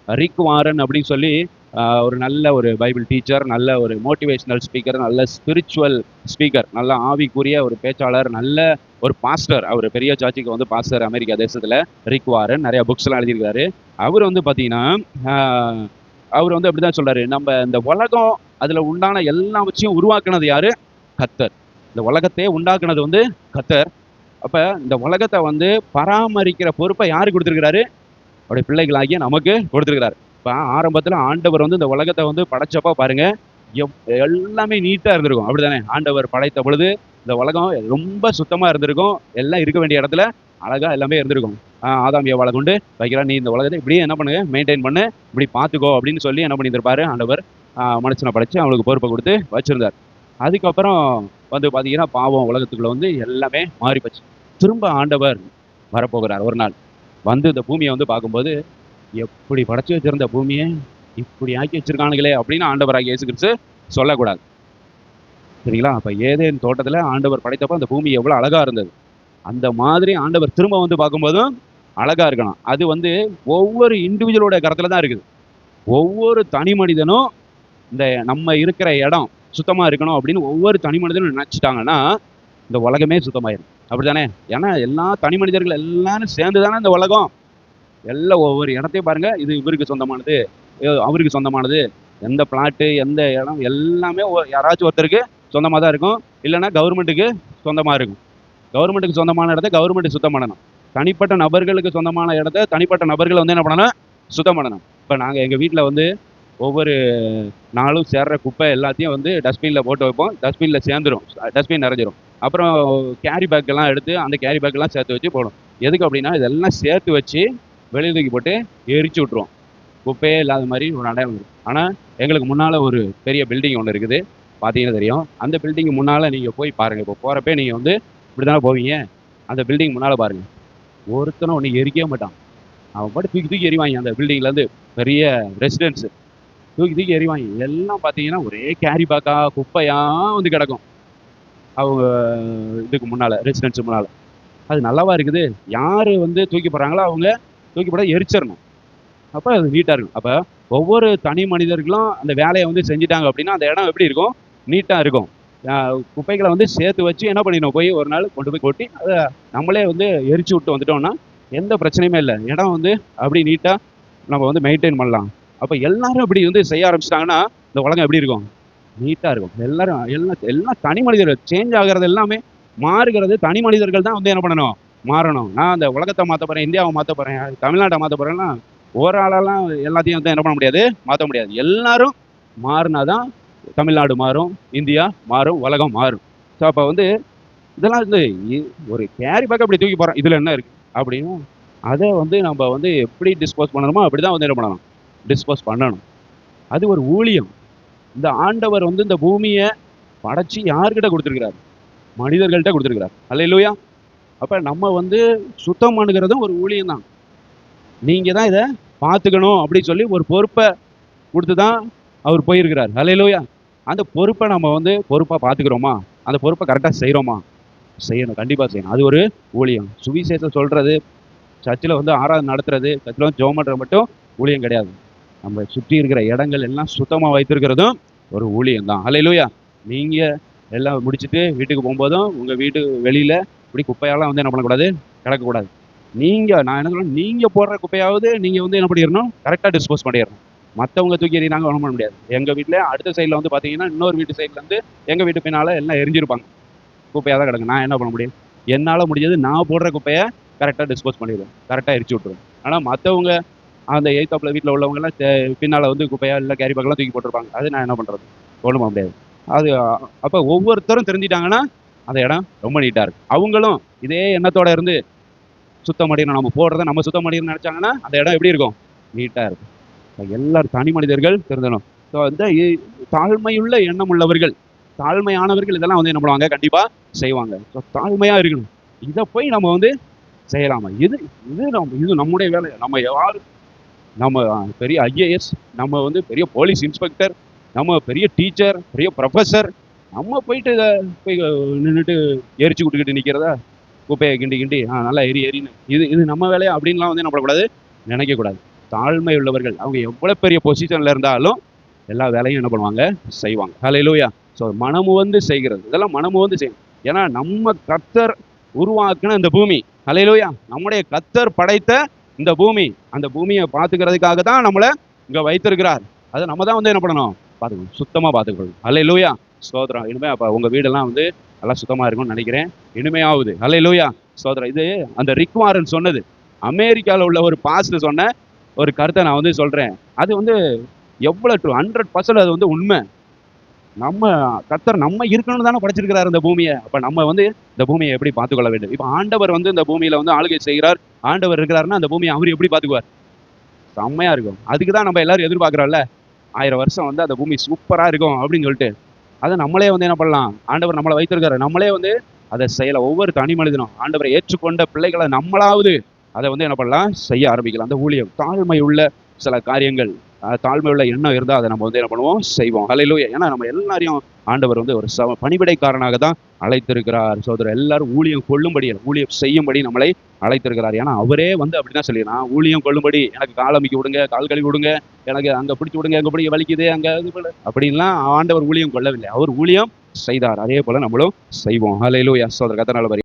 Rig Warren அப்படின்னு சொல்லி ஒரு நல்ல ஒரு பைபிள் டீச்சர், நல்ல ஒரு மோட்டிவேஷனல் ஸ்பீக்கர், நல்ல ஸ்பிரிச்சுவல் ஸ்பீக்கர், நல்ல ஆவிக்குரிய ஒரு பேச்சாளர், நல்ல ஒரு பாஸ்டர். அவர் பெரிய சர்ச்சுக்கு வந்து பாஸ்டர் அமெரிக்கா தேசத்தில். ரிக் வாரன் நிறைய புக்ஸ்லாம் எழுதியிருக்காரு. அவர் வந்து பார்த்தீங்கன்னா அவர் வந்து அப்படி தான் சொல்கிறாரு, நம்ம இந்த உலகம் அதில் உண்டான எல்லாவற்றையும் உருவாக்குனது யார்? கர்த்தர். இந்த உலகத்தையே உண்டாக்குனது வந்து கர்த்தர். அப்போ இந்த உலகத்தை வந்து பராமரிக்கிற பொறுப்பை யார் கொடுத்துருக்கிறாரு? அவருடைய பிள்ளைகளாகிய நமக்கு கொடுத்துருக்கிறார். இப்போ ஆரம்பத்தில் ஆண்டவர் வந்து இந்த உலகத்தை வந்து படைச்சப்போ பாருங்க, எல்லாமே நீட்டாக இருந்திருக்கும். அப்படிதானே? ஆண்டவர் படைத்த பொழுது இந்த உலகம் ரொம்ப சுத்தமாக இருந்திருக்கும். எல்லாம் இருக்க வேண்டிய இடத்துல அழகாக எல்லாமே இருந்திருக்கும். ஆதாம் ஏவாளை கொண்டு வைக்கிறார், நீ இந்த உலகத்தை இப்படியே என்ன பண்ணுங்க, மெயின்டைன் பண்ணு, இப்படி பார்த்துக்கோ அப்படின்னு சொல்லி என்ன பண்ணியிருப்பாரு ஆண்டவர்? மனுஷனை படைச்சு அவனுக்கு பொறுப்பை கொடுத்து வச்சிருந்தார். அதுக்கப்புறம் வந்து பார்த்தீங்கன்னா பாவம் உலகத்துக்குள்ள வந்து எல்லாமே மாறி போச்சு. திரும்ப ஆண்டவர் வரப்போகிறார் ஒரு நாள். வந்து இந்த பூமியை வந்து பார்க்கும்போது, எப்படி படைச்சு வச்சிருந்த பூமியை இப்படி ஆக்கி வச்சிருக்கானுங்களே அப்படின்னு ஆண்டவராகிய இயேசு கிறிஸ்து சொல்லக்கூடாது. சரிங்களா? அப்ப ஏதேன் தோட்டத்துல ஆண்டவர் படைத்தப்ப அந்த பூமி எவ்வளவு அழகா இருந்தது. அந்த மாதிரி ஆண்டவர் திரும்ப வந்து பார்க்கும்போதும் அழகா இருக்கணும். அது வந்து ஒவ்வொரு இண்டிவிஜுவலோட கருத்துல தான் இருக்குது. ஒவ்வொரு தனி மனிதனும் இந்த நம்ம இருக்கிற இடம் சுத்தமா இருக்கணும் அப்படின்னு ஒவ்வொரு தனி மனிதனும் நினைச்சிட்டாங்கன்னா இந்த உலகமே சுத்தமாயிரும். அப்படித்தானே? ஏன்னா எல்லா தனி மனிதர்கள் எல்லாரும் சேர்ந்து தானே இந்த உலகம். எல்லாம் ஒவ்வொரு இடத்தையும் பாருங்க, இது இவருக்கு சொந்தமானது, அவருக்கு சொந்தமானது, எந்த பிளாட்டு, எந்த இடம் எல்லாமே யாராச்சும் ஒருத்தருக்கு சொந்தமாக தான் இருக்கும். இல்லைன்னா கவர்மெண்ட்டுக்கு சொந்தமாக இருக்கும். கவர்மெண்ட்டுக்கு சொந்தமான இடத்த கவர்மெண்ட் சுத்தம் பண்ணணும். தனிப்பட்ட நபர்களுக்கு சொந்தமான இடத்த தனிப்பட்ட நபர்களை வந்து என்ன பண்ணணும்? சுத்தம் பண்ணணும். இப்போ நாங்கள் எங்கள் வீட்டில் வந்து ஒவ்வொரு நாளும் சேர்ற குப்பை எல்லாத்தையும் வந்து டஸ்ட்பினில் போட்டு வைப்போம். டஸ்ட்பினில் சேர்ந்துடும், டஸ்ட்பின் நிறைஞ்சிரும். அப்புறம் கேரி பேக்கெல்லாம் எடுத்து அந்த கேரி பேக்கெல்லாம் சேர்த்து வச்சு போடும். எதுக்கு அப்படின்னா இதெல்லாம் சேர்த்து வச்சு வெளியே தூக்கி போட்டு எரிச்சு விட்ருவோம். குப்பையே இல்லாத மாதிரி ஒரு அடையாளம் இருக்குது. ஆனால் எங்களுக்கு முன்னால் ஒரு பெரிய பில்டிங் ஒன்று இருக்குது, பார்த்தீங்கன்னா தெரியும். அந்த பில்டிங் முன்னால் நீங்கள் போய் பாருங்கள். இப்போ போகிறப்பே நீங்கள் வந்து இப்படி தானே போவீங்க. அந்த பில்டிங் முன்னால் பாருங்கள், ஒருத்தனும் ஒன்று எரிக்கவே மாட்டான். அவன் பாட்டு தூக்கி தூக்கி எறிவாங்க. அந்த பில்டிங்லேருந்து பெரிய ரெசிடென்ஸு தூக்கி தூக்கி எறிவாங்க. எல்லாம் பார்த்தீங்கன்னா ஒரே கேரி பேக்கா குப்பையாக வந்து கிடக்கும் அவங்க இதுக்கு முன்னால், ரெசிடென்ஸு முன்னால். அது நல்லாவா இருக்குது? யார் வந்து தூக்கி போடுறாங்களோ அவங்க தூக்கி போட எரிச்சிடணும். அப்போ அது நீட்டாக இருக்கும். அப்போ ஒவ்வொரு தனி மனிதர்களும் அந்த வேலையை வந்து செஞ்சுட்டாங்க அப்படின்னா அந்த இடம் எப்படி இருக்கும்? நீட்டாக இருக்கும். குப்பைகளை வந்து சேர்த்து வச்சு என்ன பண்ணிடணும், போய் ஒரு நாள் கொண்டு போய் கொட்டி அதை நம்மளே வந்து எரிச்சு விட்டு வந்துட்டோம்னா எந்த பிரச்சனையுமே இல்லை. இடம் வந்து அப்படி நீட்டாக நம்ம வந்து மெயின்டைன் பண்ணலாம். அப்போ எல்லாரும் அப்படி வந்து செய்ய ஆரம்பிச்சிட்டாங்கன்னா இந்த உலகம் எப்படி இருக்கும்? நீட்டாக இருக்கும். எல்லாரும் எல்லாம் தனி மனிதர்கள் சேஞ்ச் ஆகிறது, எல்லாமே மாறுகிறது தனி மனிதர்கள் தான் வந்து என்ன பண்ணணும்? மாறணும். நான் அந்த உலகத்தை மாற்ற போகிறேன், இந்தியாவை மாற்ற போகிறேன், தமிழ்நாட்டை மாற்ற போகிறேன்னா ஒரு ஆளெல்லாம் எல்லாத்தையும் வந்து என்ன பண்ண முடியாது, மாற்ற முடியாது. எல்லாரும் மாறினாதான் தமிழ்நாடு மாறும், இந்தியா மாறும், உலகம் மாறும். ஸோ அப்போ வந்து இதெல்லாம் வந்து ஒரு கேரி பேக் அப்படி தூக்கி போகிறோம், இதில் என்ன இருக்குது அப்படின்னு அதை வந்து நம்ம வந்து எப்படி டிஸ்போஸ் பண்ணணுமோ அப்படி தான் வந்து என்ன பண்ணணும், டிஸ்போஸ் பண்ணணும். அது ஒரு ஊழியம். இந்த ஆண்டவர் வந்து இந்த பூமியை படைச்சி யார்கிட்ட கொடுத்துருக்கிறார்? மனிதர்கள்ட்ட கொடுத்துருக்கிறார். அல்லேலூயா. அப்போ நம்ம வந்து சுத்தம் பண்ணுகிறதும் ஒரு ஊழியம் தான். நீங்கள் தான் இதை பார்த்துக்கணும் அப்படின்னு சொல்லி ஒரு பொறுப்பை கொடுத்து தான் அவர் போயிருக்கிறார். அல்லேலூயா. அந்த பொறுப்பை நம்ம வந்து பொறுப்பாக பார்த்துக்கிறோமா? அந்த பொறுப்பை கரெக்டாக செய்கிறோமா? செய்யணும், கண்டிப்பாக செய்யணும். அது ஒரு ஊழியம். சுவிசேஷம் சொல்கிறது, சர்ச்சில் வந்து ஆராதனை நடத்துறது, சர்ச்சில் வந்து ஜெபம் பண்ணுறது மட்டும் ஊழியம் கிடையாது. நம்ம சுற்றி இருக்கிற இடங்கள் எல்லாம் சுத்தமாக வைத்திருக்கிறதும் ஒரு ஊழியம் தான். அல்லேலூயா. நீங்கள் எல்லாம் முடிச்சுட்டு வீட்டுக்கு போகும்போதும் உங்கள் வீட்டு வெளியில் இப்படி குப்பையெல்லாம் வந்து என்ன பண்ணக்கூடாது, கிடக்கக்கூடாது. நான் என்ன சொல்கிறேன், நீங்கள் போடுற குப்பையாவது நீங்கள் வந்து என்ன பண்ணிடணும், கரெக்டாக டிஸ்போஸ் பண்ணிடணும். மற்றவங்க தூக்கி எறினாங்க ஒன்றும் பண்ண முடியாது. எங்கள் வீட்டில் அடுத்த சைடில் வந்து பார்த்தீங்கன்னா இன்னொரு வீட்டு சைடில் வந்து எங்கள் வீட்டு பின்னால் எல்லாம் எரிஞ்சிருப்பாங்க, குப்பையாக தான் கிடக்கு. நான் என்ன பண்ண முடியும்? என்னால் முடிஞ்சது நான் போடுற குப்பையை கரெக்டாக டிஸ்போஸ் பண்ணிடுவேன், கரெக்டாக எரிச்சு விட்ருவேன். ஆனால் மற்றவங்க அந்த எய்த்தாப்பில் வீட்டில் உள்ளவங்கெல்லாம் பின்னால் வந்து குப்பையாக இல்லை கேரி பேக்கெல்லாம் தூக்கி போட்டிருப்பாங்க. அது நான் என்ன பண்ணுறது? ஒன்றும் பண்ண முடியாது. அது அப்போ ஒவ்வொருத்தரும் தெரிஞ்சிட்டாங்கன்னா அந்த இடம் ரொம்ப நீட்டாக இருக்கும். அவங்களும் இதே எண்ணத்தோடு இருந்து சுத்தம் பண்ணிடணும், நம்ம போடுறத நம்ம சுத்தம் பண்ணிடணும்னு நினச்சாங்கன்னா அந்த இடம் எப்படி இருக்கும்? நீட்டாக இருக்கும். எல்லாரும் தனி மனிதர்கள் திருந்தணும். ஸோ வந்து தாழ்மையுள்ள எண்ணம் உள்ளவர்கள், தாழ்மையானவர்கள் இதெல்லாம் வந்து என்ன பண்ணுவாங்க? கண்டிப்பாக செய்வாங்க. ஸோ தாழ்மையாக இருக்கணும். இதை போய் நம்ம வந்து செய்யலாமா? இது நம்முடைய வேலை. நம்ம யார்? நம்ம பெரிய ஐஏஎஸ், நம்ம வந்து பெரிய போலீஸ் இன்ஸ்பெக்டர், நம்ம பெரிய டீச்சர், பெரிய ப்ரொஃபஸர், நம்ம போயிட்டு இதை போய் நின்றுட்டு எரிச்சு விட்டுக்கிட்டு நிற்கிறதா? குப்பையை கிண்டி நல்லா எரின்னு இது நம்ம வேலையா அப்படின்லாம் வந்து என்ன பண்ணக்கூடாது, நினைக்கக்கூடாது. தாழ்மை உள்ளவர்கள் அவங்க எவ்வளவு பெரிய பொசிஷன்ல இருந்தாலும் எல்லா வேலையும் என்ன பண்ணுவாங்க, செய்வாங்க. ஹalleluya. ஸோ மனமு வந்து செய்கிறது, இதெல்லாம் மனமு வந்து செய்யும். ஏன்னா நம்ம கர்த்தர் உருவாக்குன இந்த பூமி, ஹalleluya, நம்முடைய கர்த்தர் படைத்த இந்த பூமி, அந்த பூமியை பார்த்துக்கிறதுக்காக தான் நம்மளை இங்க வைத்திருக்கிறார். அதை நம்ம தான் வந்து என்ன பண்ணணும், பார்த்துக்கணும், சுத்தமா பார்த்துக்கணும். ஹalleluya, ஸ்தோத்திரம். இனிமே அப்ப உங்க வீடெல்லாம் வந்து நல்லா சுத்தமா இருக்கும்னு நினைக்கிறேன். இனிமையாவது. ஹalleluya, ஸ்தோத்திரம். இது அந்த ரிக் வாரன் சொன்னது, அமெரிக்காவில் உள்ள ஒரு பாஸ்டர் சொன்ன ஒரு கருத்தை நான் வந்து சொல்றேன். அது வந்து எவ்வளவு ட்ரூ, 100% அது வந்து உண்மை. நம்ம கர்த்தர் நம்ம இருக்கணும்னு தானே படைச்சிருக்கிறார் இந்த பூமியை. அப்ப நம்ம வந்து இந்த பூமியை எப்படி பார்த்துக்கொள்ள வேண்டும்? இப்ப ஆண்டவர் வந்து இந்த பூமியில வந்து ஆளுகை செய்கிறார், ஆண்டவர் இருக்கிறாருன்னா அந்த பூமியை அவர் எப்படி பார்த்துக்குவார்? செம்மையா இருக்கும். அதுக்கு தான் நம்ம எல்லாரும் எதிர்பார்க்கிறோம்ல, 1000 வருஷம் வந்து அந்த பூமி சூப்பரா இருக்கும் அப்படின்னு சொல்லிட்டு. அதை நம்மளே வந்து என்ன பண்ணலாம், ஆண்டவர் நம்மளை வைத்திருக்காரு, நம்மளே வந்து அதை செய்யலாம். ஒவ்வொரு தனி மனிதனும் ஆண்டவரை ஏற்றுக்கொண்ட பிள்ளைகளை நம்மளாவது அதை வந்து என்ன பண்ணலாம், செய்ய ஆரம்பிக்கலாம். அந்த ஊழியம் தாழ்மை உள்ள சில காரியங்கள், தாழ்மை உள்ள எண்ணம் இருந்தால் அதை நம்ம வந்து என்ன பண்ணுவோம், செய்வோம். ஹalleluya. ஏன்னா நம்ம எல்லாரையும் ஆண்டவர் வந்து ஒரு பணிவிடைக்காரனாக தான் அழைத்திருக்கிறார். சோதரர், எல்லாரும் ஊழியம் கொள்ளும்படி, ஊழியம் செய்யும்படி நம்மளை அழைத்திருக்கிறார். ஏன்னா அவரே வந்து அப்படிதான் சொல்லிடுறான், ஊழியம் கொள்ளும்படி, எனக்கு கால் அமைக்க விடுங்க, கால் கழுவி விடுங்க, எனக்கு அங்க பிடிச்சி விடுங்க, அங்க பிடி வலிக்குது அங்க அப்படின்லாம் ஆண்டவர் ஊழியம் கொள்ளவில்லை, அவர் ஊழியம் செய்தார். அதே போல நம்மளும் செய்வோம். ஹalleluya. சோதரர், கர்த்தர் நல்லவர்.